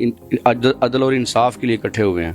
عدل اور انصاف کے لیے اکٹھے ہوئے ہیں۔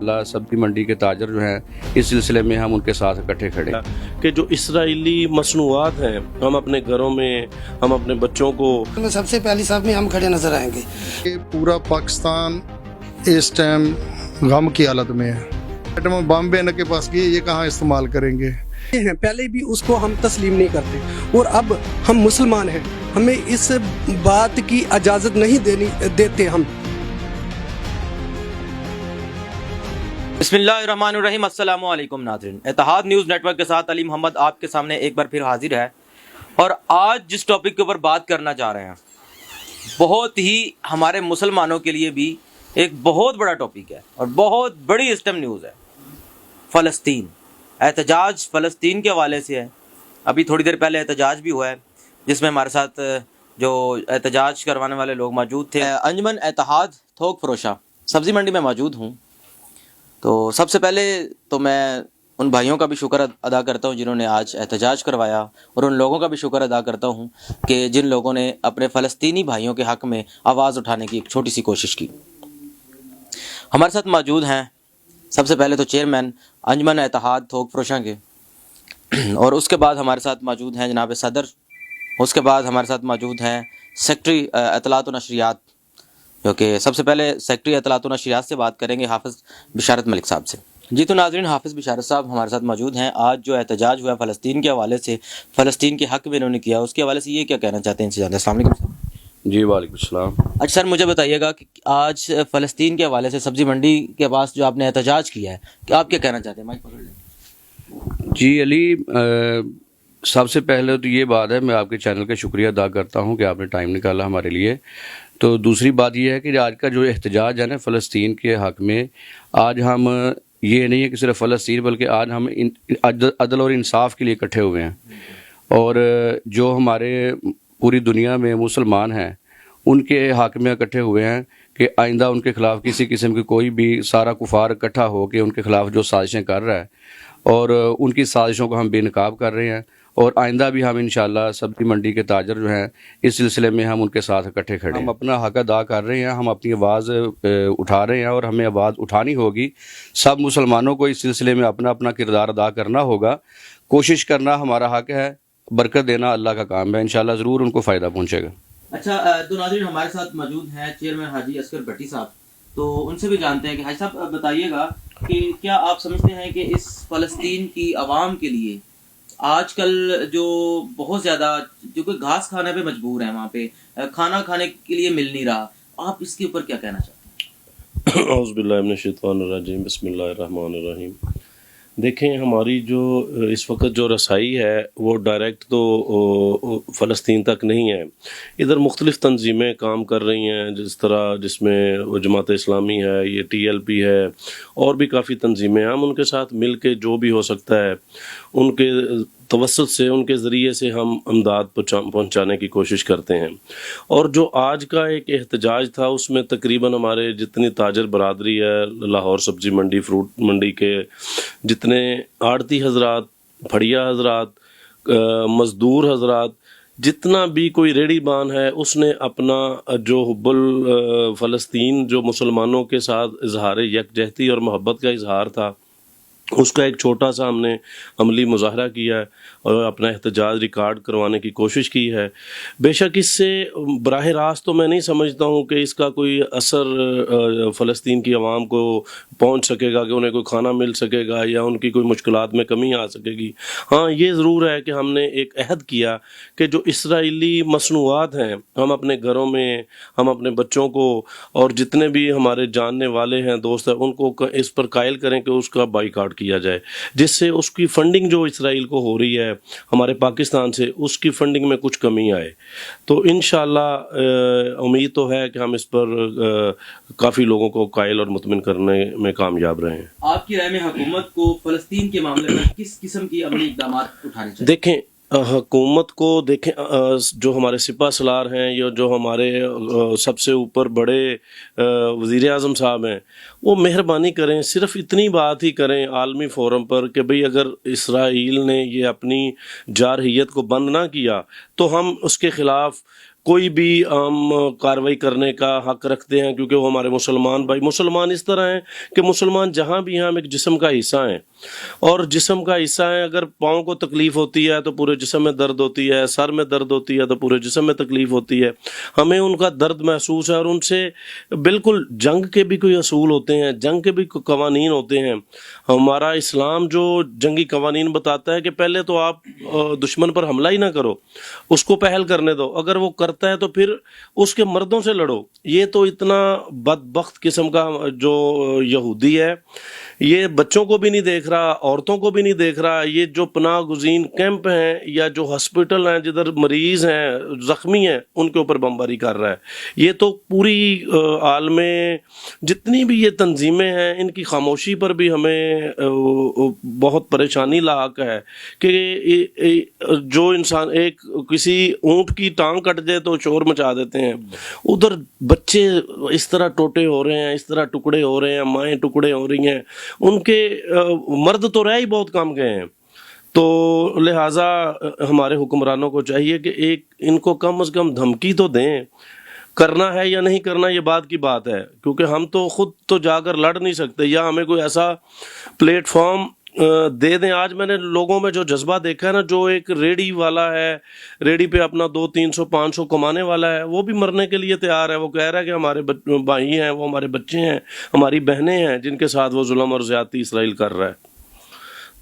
اللہ سبزی منڈی کے تاجر جو ہیں اس سلسلے میں ہم ان کے ساتھ اکٹھے کھڑے ہیں کہ جو اسرائیلی مصنوعات ہیں ہم اپنے گھروں میں ہم اپنے بچوں کو سب سے پہلی صف میں ہم کھڑے نظر آئیں گے۔ کہ پورا پاکستان اس ٹائم غم کی حالت میں ہے۔ ایٹم بم بھی ان کے پاس کی یہ کہاں استعمال کریں گے؟ پہلے بھی اس کو ہم تسلیم نہیں کرتے اور اب ہم مسلمان ہیں، ہمیں اس بات کی اجازت نہیں دیتے ہم۔ بسم اللہ الرحمن الرحیم۔ السلام علیکم ناظرین، اتحاد نیوز نیٹ ورک کے ساتھ علی محمد آپ کے سامنے ایک بار پھر حاضر ہے، اور آج جس ٹاپک کے اوپر بات کرنا چاہ رہے ہیں بہت ہی ہمارے مسلمانوں کے لیے بھی ایک بہت بڑا ٹاپک ہے اور بہت بڑی اس ٹائم نیوز ہے۔ فلسطین، احتجاج فلسطین کے حوالے سے ہے۔ ابھی تھوڑی دیر پہلے احتجاج بھی ہوا ہے جس میں ہمارے ساتھ جو احتجاج کروانے والے لوگ موجود تھے۔ انجمن اتحاد تھوک فروشہ سبزی منڈی میں موجود ہوں۔ تو سب سے پہلے تو میں ان بھائیوں کا بھی شکر ادا کرتا ہوں جنہوں نے آج احتجاج کروایا، اور ان لوگوں کا بھی شکر ادا کرتا ہوں کہ جن لوگوں نے اپنے فلسطینی بھائیوں کے حق میں آواز اٹھانے کی ایک چھوٹی سی کوشش کی۔ ہمارے ساتھ موجود ہیں سب سے پہلے تو چیئرمین انجمن اتحاد تھوک فروشاں کے، اور اس کے بعد ہمارے ساتھ موجود ہیں جناب صدر، اس کے بعد ہمارے ساتھ موجود ہیں سیکٹری اطلاعات و نشریات، جو کہ سب سے پہلے سیکٹری اطلاعات و نشریات سے بات کریں گے حافظ بشارت ملک صاحب سے۔ جی تو ناظرین، حافظ بشارت صاحب ہمارے ساتھ موجود ہیں۔ آج جو احتجاج ہوا فلسطین کے حوالے سے، فلسطین کے حق میں انہوں نے کیا، اس کے حوالے سے یہ کیا کہنا چاہتے ہیں ان سے جانتے ہیں؟ السلام علیکم۔ جی وعلیکم السلام۔ اچھا سر، مجھے بتائیے گا کہ آج فلسطین کے حوالے سے سبزی منڈی کے پاس جو آپ نے احتجاج کیا ہے، کہ آپ کیا کہنا چاہتے ہیں؟ مائک پکڑ لیں۔ جی علی، سب سے پہلے تو یہ بات ہے، میں آپ کے چینل کا شکریہ ادا کرتا ہوں کہ آپ نے ٹائم نکالا ہمارے لیے۔ تو دوسری بات یہ ہے کہ آج کا جو احتجاج ہے نا فلسطین کے حق میں، آج ہم یہ نہیں ہے کہ صرف فلسطین بلکہ آج ہم عدل اور انصاف کے لیے اکٹھے ہوئے ہیں، اور جو ہمارے پوری دنیا میں مسلمان ہیں ان کے حق میں اکٹھے ہوئے ہیں کہ آئندہ ان کے خلاف کسی قسم کی کوئی بھی سارا کفار اکٹھا ہو کے ان کے خلاف جو سازشیں کر رہا ہے، اور ان کی سازشوں کو ہم بے نقاب کر رہے ہیں، اور آئندہ بھی ہم انشاءاللہ سبزی منڈی کے تاجر جو ہیں اس سلسلے میں ہم ان کے ساتھ اکٹھے کھڑے ہیں۔ ہم اپنا حق ادا کر رہے ہیں، ہم اپنی آواز اٹھا رہے ہیں، اور ہمیں آواز اٹھانی ہوگی۔ سب مسلمانوں کو اس سلسلے میں اپنا اپنا کردار ادا کرنا ہوگا، کوشش کرنا ہمارا حق ہے، برکت دینا اللہ کا کام ہے، انشاءاللہ ضرور ان کو فائدہ پہنچے گا۔ اچھا تو ناظرین، ہمارے ساتھ موجود ہیں چیئرمین حاجی اصغر بھٹی صاحب، تو ان سے بھی جانتے ہیں کہ حاجی صاحب بتائیے گا کہ کیا آپ سمجھتے ہیں کہ اس فلسطین کی عوام کے لیے آج کل جو بہت زیادہ جو کوئی گھاس کھانے پہ مجبور ہیں، وہاں پہ کھانا کھانے کے لیے مل نہیں رہا، آپ اس کے اوپر کیا کہنا چاہتے ہیں؟ اعوذ باللہ من الشیطان الرجیم، بسم اللہ الرحمن الرحیم۔ دیکھیں، ہماری جو اس وقت جو رسائی ہے وہ ڈائریکٹ تو فلسطین تک نہیں ہے۔ ادھر مختلف تنظیمیں کام کر رہی ہیں، جس میں جماعت اسلامی ہے، یہ TLP ہے، اور بھی کافی تنظیمیں ہیں۔ ہم ان کے ساتھ مل کے جو بھی ہو سکتا ہے ان کے توسط سے، ان کے ذریعے سے ہم امداد پہنچانے کی کوشش کرتے ہیں۔ اور جو آج کا ایک احتجاج تھا اس میں تقریباً ہمارے جتنی تاجر برادری ہے لاہور سبزی منڈی، فروٹ منڈی کے جتنے آڑتی حضرات، پھڑیا حضرات، مزدور حضرات، جتنا بھی کوئی ریڑی بان ہے، اس نے اپنا جو حب فلسطین جو مسلمانوں کے ساتھ اظہار یکجہتی اور محبت کا اظہار تھا، اس کا ایک چھوٹا سا ہم نے عملی مظاہرہ کیا ہے اور اپنا احتجاج ریکارڈ کروانے کی کوشش کی ہے۔ بے شک اس سے براہ راست تو میں نہیں سمجھتا ہوں کہ اس کا کوئی اثر فلسطین کی عوام کو پہنچ سکے گا، کہ انہیں کوئی کھانا مل سکے گا یا ان کی کوئی مشکلات میں کمی آ سکے گی۔ ہاں یہ ضرور ہے کہ ہم نے ایک عہد کیا کہ جو اسرائیلی مصنوعات ہیں ہم اپنے گھروں میں، ہم اپنے بچوں کو، اور جتنے بھی ہمارے جاننے والے ہیں، دوست ہیں، ان کو اس پر قائل کریں کہ اس کا بائیکاٹ کیا جائے، جس سے اس کی فنڈنگ جو اسرائیل کو ہو رہی ہے ہمارے پاکستان سے، اس کی فنڈنگ میں کچھ کمی آئے۔ تو انشاءاللہ امید تو ہے کہ ہم اس پر کافی لوگوں کو قائل اور مطمئن کرنے میں کامیاب رہے ہیں۔ آپ کی رائے میں حکومت کو فلسطین کے معاملے میں کس قسم کی عملی اقدامات اٹھانے چاہیے؟ دیکھیں، حکومت کو دیکھیں، جو ہمارے سپہ سالار ہیں یا جو ہمارے سب سے اوپر بڑے وزیر اعظم صاحب ہیں، وہ مہربانی کریں، صرف اتنی بات ہی کریں عالمی فورم پر کہ بھئی اگر اسرائیل نے یہ اپنی جارحیت کو بند نہ کیا تو ہم اس کے خلاف کوئی بھی ہم کارروائی کرنے کا حق رکھتے ہیں، کیونکہ وہ ہمارے مسلمان بھائی مسلمان اس طرح ہیں کہ مسلمان جہاں بھی ہیں ہم ایک جسم کا حصہ ہیں، اور جسم کا حصہ ہیں. اگر پاؤں کو تکلیف ہوتی ہے تو پورے جسم میں درد ہوتی ہے، سر میں درد ہوتی ہے تو پورے جسم میں تکلیف ہوتی ہے. ہمیں ان کا درد محسوس ہے، اور ان سے بالکل جنگ کے بھی کوئی اصول ہوتے ہیں، جنگ کے بھی قوانین ہوتے ہیں. ہمارا اسلام جو جنگی قوانین بتاتا ہے کہ پہلے تو آپ دشمن پر حملہ ہی نہ کرو، اس کو پہل کرنے دو، اگر وہ کرتا ہے تو پھر اس کے مردوں سے لڑو. یہ تو اتنا بدبخت قسم کا جو یہودی ہے، یہ بچوں کو بھی نہیں دیکھ رہا، عورتوں کو بھی نہیں دیکھ رہا. یہ جو پناہ گزین کیمپ ہیں یا جو ہاسپٹل ہیں جدھر مریض ہیں، زخمی ہیں، ان کے اوپر بمباری کر رہا ہے. یہ تو پوری عالم جتنی بھی یہ تنظیمیں ہیں ان کی خاموشی پر بھی ہمیں بہت پریشانی لاحق ہے کہ جو انسان ایک کسی اونٹ کی ٹانگ کٹ جائے تو شور مچا دیتے ہیں، ادھر بچے اس طرح ٹوٹے ہو رہے ہیں، اس طرح ٹکڑے ہو رہے ہیں، مائیں ٹکڑے ہو رہی ہیں. ان کے مرد تو رہ ہی بہت کم گئے ہیں. تو لہٰذا ہمارے حکمرانوں کو چاہیے کہ ایک ان کو کم از کم دھمکی تو دیں. کرنا ہے یا نہیں کرنا یہ بات کی بات ہے، کیونکہ ہم تو خود تو جا کر لڑ نہیں سکتے، یا ہمیں کوئی ایسا پلیٹ فارم دے دیں. آج میں نے لوگوں میں جو جذبہ دیکھا ہے نا، جو ایک ریڑھی والا ہے، ریڑھی پہ اپنا 200-300 500 کمانے والا ہے، وہ بھی مرنے کے لیے تیار ہے. وہ کہہ رہا ہے کہ ہمارے بھائی ہیں، وہ ہمارے بچے ہیں، ہماری بہنیں ہیں جن کے ساتھ وہ ظلم اور زیادتی اسرائیل کر رہا ہے.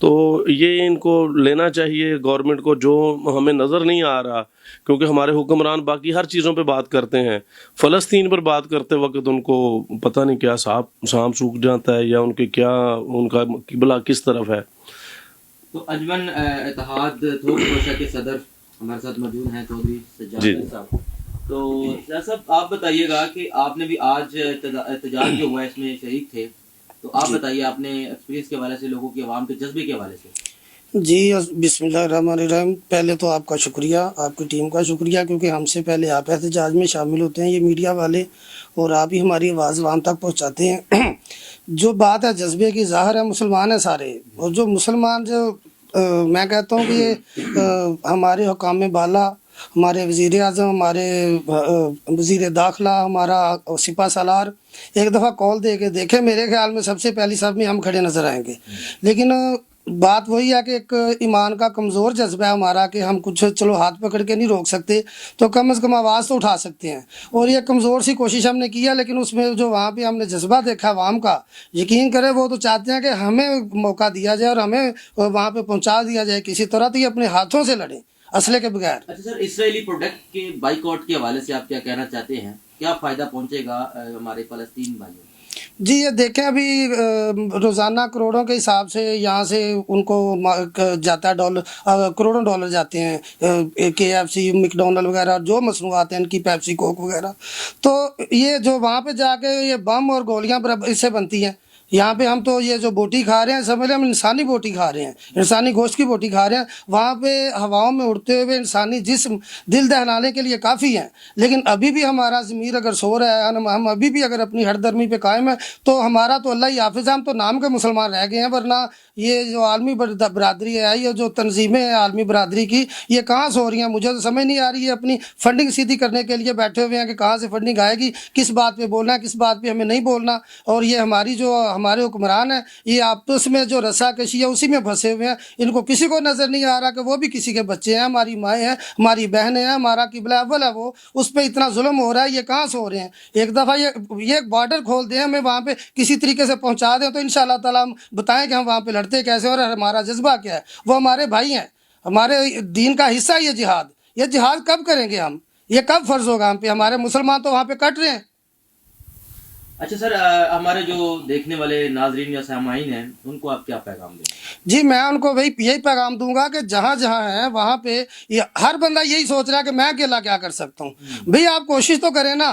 تو یہ ان کو لینا چاہیے گورنمنٹ کو، جو ہمیں نظر نہیں آ رہا، کیونکہ ہمارے حکمران باقی ہر چیزوں پہ بات کرتے ہیں، فلسطین پر بات کرتے وقت ان کو پتہ نہیں کیا سانپ سوکھ جاتا ہے، یا ان کے کیا ان کا قبلہ کس طرف ہے. تو انجمن اتحاد تھوک روشہ کے صدر ہمارے ساتھ موجود ہیں چودھری سجاد صاحب. تو سجاد صاحب آپ بتائیے گا کہ آپ نے بھی آج احتجاج جو ہوا ہے اس میں شریک تھے، تو آپ بتائیے اپنے ایکسپیرینس کے حوالے سے، لوگوں کے عوام کے جذبے کے حوالے سے. جی بسم اللہ الرحمن الرحیم. پہلے تو آپ کا شکریہ، آپ کی ٹیم کا شکریہ، کیونکہ ہم سے پہلے آپ احتجاج میں شامل ہوتے ہیں، یہ میڈیا والے، اور آپ ہی ہماری آواز عوام تک پہنچاتے ہیں. جو بات ہے جذبے کی، ظاہر ہے مسلمان ہیں سارے، اور جو مسلمان جو میں کہتا ہوں کہ یہ ہمارے حکام بالا، ہمارے وزیر اعظم، ہمارے وزیر داخلہ، ہمارا سپہ سالار ایک دفعہ کال دے کے دیکھے، میرے خیال میں سب سے پہلی صف میں ہم کھڑے نظر آئیں گے. لیکن بات وہی ہے کہ ایک ایمان کا کمزور جذبہ ہے ہمارا، کہ ہم کچھ چلو ہاتھ پکڑ کے نہیں روک سکتے تو کم از کم آواز تو اٹھا سکتے ہیں، اور یہ کمزور سی کوشش ہم نے کی ہے. لیکن اس میں جو وہاں پہ ہم نے جذبہ دیکھا عوام کا، یقین کرے وہ تو چاہتے ہیں کہ ہمیں موقع دیا جائے اور ہمیں وہاں پہ پہنچا دیا جائے کسی طرح، تو یہ اپنے ہاتھوں سے لڑیں اسلحے کے بغیر. اچھا سر، اسرائیلی پروڈکٹ کے بائیکاٹ کے حوالے سے آپ کیا کہنا چاہتے ہیں؟ کیا فائدہ پہنچے گا ہمارے فلسطین بھائیوں؟ جی یہ دیکھیں، ابھی روزانہ کروڑوں کے حساب سے یہاں سے ان کو جاتا ہے ڈالر، کروڑوں ڈالر جاتے ہیں KFC، میک ڈونلڈ وغیرہ جو مصنوعات ہیں ان کی، پیپسی کوک وغیرہ. تو یہ جو وہاں پہ جا کے یہ بم اور گولیاں اس سے بنتی ہیں. یہاں پہ ہم تو یہ جو بوٹی کھا رہے ہیں، سمجھ لیں ہم انسانی بوٹی کھا رہے ہیں، انسانی گوشت کی بوٹی کھا رہے ہیں. وہاں پہ ہواؤں میں اڑتے ہوئے انسانی جسم دل دہلانے کے لیے کافی ہیں. لیکن ابھی بھی ہمارا ضمیر اگر سو رہا ہے، ہم ابھی بھی اگر اپنی ہر درمی پہ قائم ہیں، تو ہمارا تو اللہ ہی حافظ ہے، ہم تو نام کے مسلمان رہ گئے ہیں. ورنہ یہ جو عالمی برادری ہے، یہ جو تنظیمیں ہیں عالمی برادری کی، یہ کہاں سے ہو رہی ہیں؟ مجھے تو سمجھ نہیں آ رہی. یہ اپنی فنڈنگ سیدھی کرنے کے لیے بیٹھے ہوئے ہیں کہ کہاں سے فنڈنگ آئے گی، کس بات پہ بولنا ہے، کس بات پہ ہمیں نہیں بولنا. اور یہ ہماری جو ہمارے حکمران ہیں، یہ آپس میں جو رسا کشی ہے اسی میں پھنسے ہوئے ہیں. ان کو کسی کو نظر نہیں آ رہا کہ وہ بھی کسی کے بچے ہیں، ہماری مائیں ہیں، ہماری بہنیں ہیں، ہمارا قبلہ اول ہے وہ، اس پہ اتنا ظلم ہو رہا ہے. یہ کہاں سے ہو رہے ہیں؟ ایک دفعہ یہ بارڈر کھول دیں، ہمیں وہاں پہ کسی طریقے سے پہنچا دیں، تو انشاءاللہ تعالیٰ ہم بتائیں کہ ہم وہاں پہ لڑتے کیسے اور ہمارا جذبہ کیا ہے. وہ ہمارے بھائی ہیں، ہمارے دین کا حصہ ہے یہ جہاد. یہ جہاد کب کریں گے ہم؟ یہ کب فرض ہوگا ہم پہ؟ ہمارے مسلمان تو وہاں پہ کٹ رہے ہیں. اچھا سر، ہمارے جو دیکھنے والے ناظرین یا سامعین ہیں ان کو آپ کیا پیغام دیں؟ جی میں ان کو یہی پیغام دوں گا کہ جہاں جہاں ہیں وہاں پہ ہر بندہ یہی سوچ رہا ہے کہ میں اکیلا کیا کر سکتا ہوں. بھئی آپ کوشش تو کریں نا.